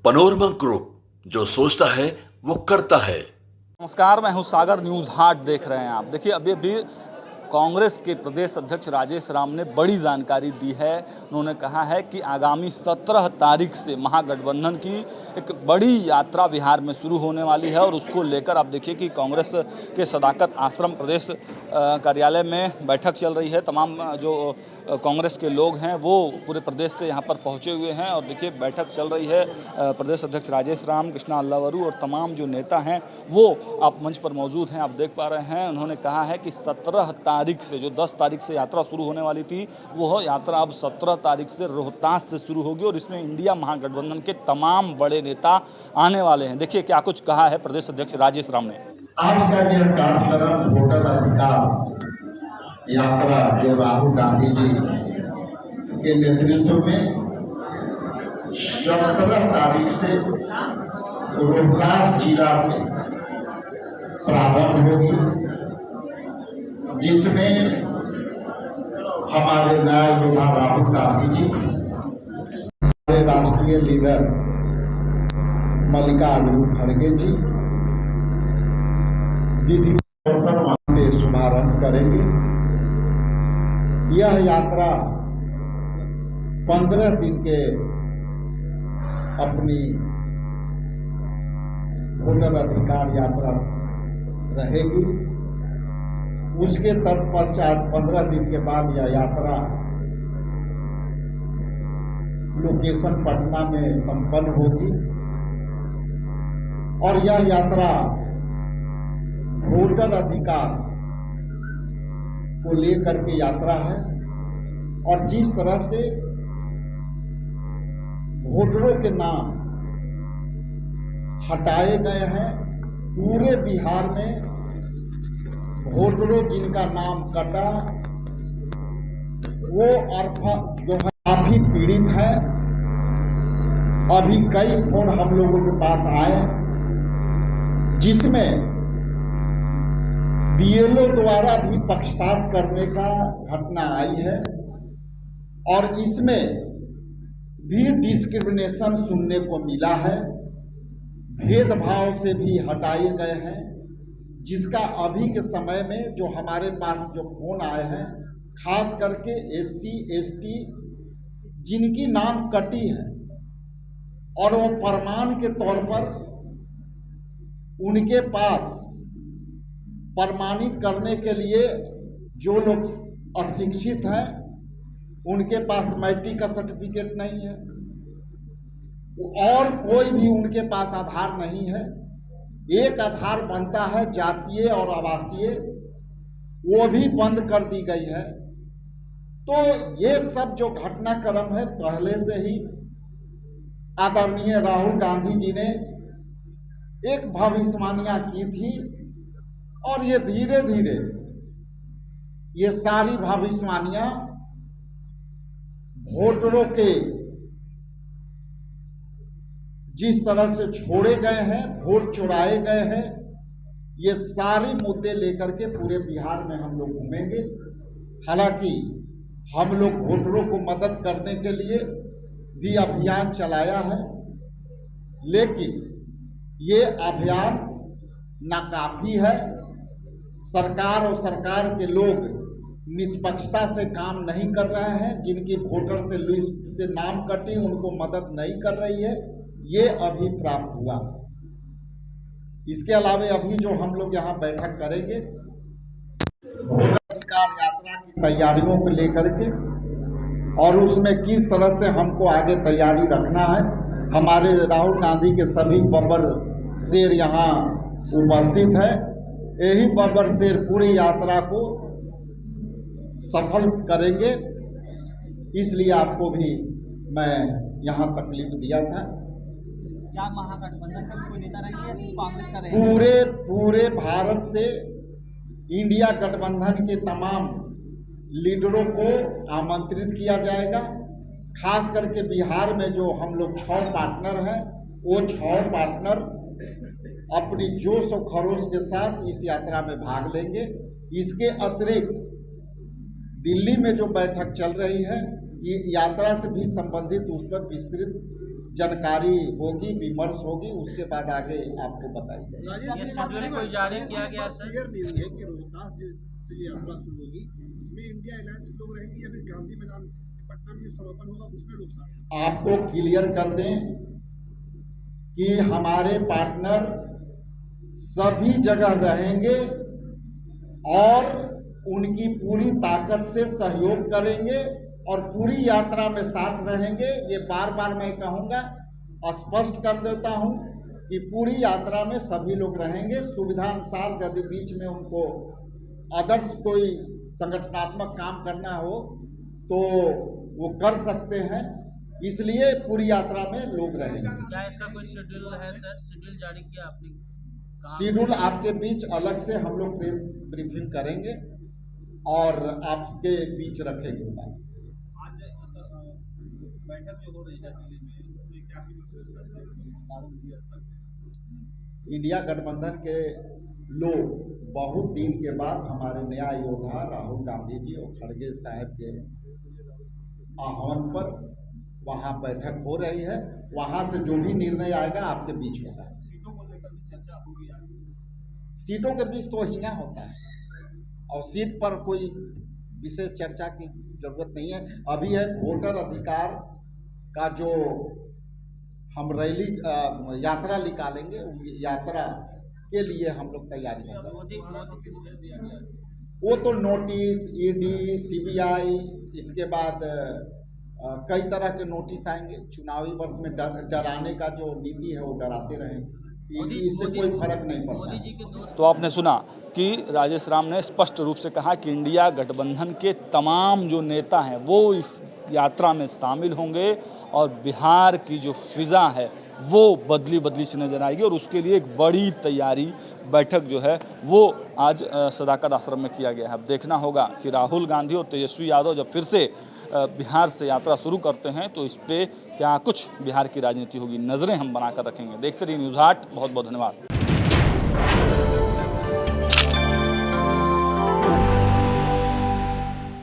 Panorama group, जो सोचता है वो करता है। नमस्कार, मैं हूं सागर। न्यूज़ हाट देख रहे हैं आप। देखिए, अभी कांग्रेस के प्रदेश अध्यक्ष राजेश राम ने बड़ी जानकारी दी है। उन्होंने कहा है कि आगामी 17 तारीख से महागठबंधन की एक बड़ी यात्रा बिहार में शुरू होने वाली है और उसको लेकर आप देखिए कि कांग्रेस के सदाकत आश्रम प्रदेश कार्यालय में बैठक चल रही है। तमाम जो कांग्रेस के लोग हैं वो पूरे प्रदेश से यहाँ पर पहुँचे हुए हैं और देखिए बैठक चल रही है। प्रदेश अध्यक्ष राजेश राम, कृष्णा अल्लावरू और तमाम जो नेता हैं वो आप मंच पर मौजूद हैं, आप देख पा रहे हैं। उन्होंने कहा है कि 17 तारीख से, जो 10 तारीख से यात्रा शुरू होने वाली थी, वो यात्रा अब 17 तारीख से रोहतास से शुरू होगी और इसमें इंडिया महागठबंधन के तमाम बड़े नेता आने वाले हैं। देखिए क्या कुछ कहा है प्रदेश अध्यक्ष राजेश राम ने। आज का यह कार्यक्रम वोटर अधिकार यात्रा जो राहुल गांधी जी के नेतृत्व में 17 तारीख से रोहतास जिला से प्रारंभ होगी, जिसमें हमारे नायक विधान राहुल गांधी जी, हमारे राष्ट्रीय लीडर मल्लिकार्जुन खड़गे जी विधि तौर पर वहां पे शुभारंभ करेंगे। यह यात्रा 15 दिन के अपनी वोटर अधिकार यात्रा रहेगी। उसके तत्पश्चात 15 दिन के बाद यह यात्रा लोकेशन पटना में संपन्न होगी और यह यात्रा वोटर अधिकार को लेकर के यात्रा है और जिस तरह से वोटरों के नाम हटाए गए हैं पूरे बिहार में, वोटरों जिनका नाम कटा वो जो है काफी पीड़ित है। अभी कई फोन हम लोगों के पास आए जिसमें बीएलओ द्वारा भी पक्षपात करने का घटना आई है और इसमें भी डिस्क्रिमिनेशन सुनने को मिला है, भेदभाव से भी हटाए गए हैं, जिसका अभी के समय में जो हमारे पास जो फोन आए हैं, खास करके एससी एसटी जिनकी नाम कटी है और वो प्रमाण के तौर पर उनके पास प्रमाणित करने के लिए जो लोग अशिक्षित हैं उनके पास मैट्रिक का सर्टिफिकेट नहीं है और कोई भी उनके पास आधार नहीं है। एक आधार बनता है जातीय और आवासीय, वो भी बंद कर दी गई है। तो ये सब जो घटनाक्रम है पहले से ही आदरणीय राहुल गांधी जी ने एक भविष्यवाणियां की थी और ये धीरे धीरे ये सारी भविष्यवाणियां वोटरों के जिस तरह से छोड़े गए हैं, वोट चुराए गए हैं, ये सारे मुद्दे लेकर के पूरे बिहार में हम लोग घूमेंगे। हालांकि हम लोग वोटरों को मदद करने के लिए भी अभियान चलाया है, लेकिन ये अभियान नाकाफी है। सरकार और सरकार के लोग निष्पक्षता से काम नहीं कर रहे हैं। जिनकी वोटर से लिस्ट से नाम कटी उनको मदद नहीं कर रही है, ये अभी प्राप्त हुआ। इसके अलावा अभी जो हम लोग यहाँ बैठक करेंगे वोटर अधिकार यात्रा की तैयारियों को लेकर के और उसमें किस तरह से हमको आगे तैयारी रखना है। हमारे राहुल गांधी के सभी बब्बर शेर यहाँ उपस्थित है। यही बब्बर शेर पूरी यात्रा को सफल करेंगे, इसलिए आपको भी मैं यहाँ तकलीफ दिया था। क्या महागठबंधन का कोई नेता नहीं है, सिर्फ कांग्रेस का रहेगा? पूरे भारत से इंडिया गठबंधन के तमाम लीडरों को आमंत्रित किया जाएगा। खास करके बिहार में जो हम लोग 6 पार्टनर हैं, वो 6 पार्टनर अपनी जोश और खरोश के साथ इस यात्रा में भाग लेंगे। इसके अतिरिक्त दिल्ली में जो बैठक चल रही है, ये यात्रा से भी संबंधित उस पर विस्तृत जानकारी होगी, विमर्श होगी, उसके बाद आगे आपको बताई जाएगी। ये शेड्यूल कोई जारी किया गया है सर? क्लियर नहीं है कि रोहतास से ये यात्रा शुरू होगी, उसमें इंडिया अलायंस के लोग रहेंगे या फिर गांधी मैदान पटना में जो समापन होगा उसमें लोग शामिल? आपको क्लियर कर दें कि हमारे पार्टनर सभी जगह रहेंगे और उनकी पूरी ताकत से सहयोग करेंगे और पूरी यात्रा में साथ रहेंगे। ये बार बार मैं कहूँगा, स्पष्ट कर देता हूँ कि पूरी यात्रा में सभी लोग रहेंगे। सुविधा अनुसार यदि बीच में उनको अदर्स कोई संगठनात्मक काम करना हो तो वो कर सकते हैं, इसलिए पूरी यात्रा में लोग रहेंगे। क्या इसका कोई शेड्यूल है सर? शेड्यूल जारी किया आपने? शेड्यूल आपके बीच अलग से हम लोग प्रेस ब्रीफिंग करेंगे और आपके बीच रखेंगे बात। बैठक जो हो रही है दिल्ली में, क्या इंडिया गठबंधन के लोग बहुत दिन के बाद हमारे नया योद्धा राहुल गांधी जी और खड़गे साहब के आह्वान पर वहां बैठक हो रही है। वहां से जो भी निर्णय आएगा आपके बीच होगा। सीटों को लेकर भी चर्चा होगी आगे? सीटों के बीच तो हिंगा होता है और सीट पर कोई विशेष चर्चा की जरूरत नहीं है। अभी है वोटर अधिकार का जो हम रैली यात्रा निकालेंगे, यात्रा के लिए हम लोग तैयारी कर रहे हैं। वो तो नोटिस, ईडी, सीबीआई, इसके बाद कई तरह के नोटिस आएंगे। चुनावी वर्ष में डराने का जो नीति है वो डराते रहेंगे, इससे कोई फर्क नहीं पड़ता। तो आपने सुना कि राजेश राम ने स्पष्ट रूप से कहा कि इंडिया गठबंधन के तमाम जो नेता हैं वो इस यात्रा में शामिल होंगे और बिहार की जो फिज़ा है वो बदली से नजर आएगी और उसके लिए एक बड़ी तैयारी बैठक जो है वो आज सदाकत आश्रम में किया गया है। अब देखना होगा कि राहुल गांधी और तेजस्वी यादव जब फिर से बिहार से यात्रा शुरू करते हैं तो इस पे क्या कुछ बिहार की राजनीति होगी, नज़रें हम बनाकर रखेंगे। देखते रहिए न्यूज़ 8। बहुत बहुत धन्यवाद।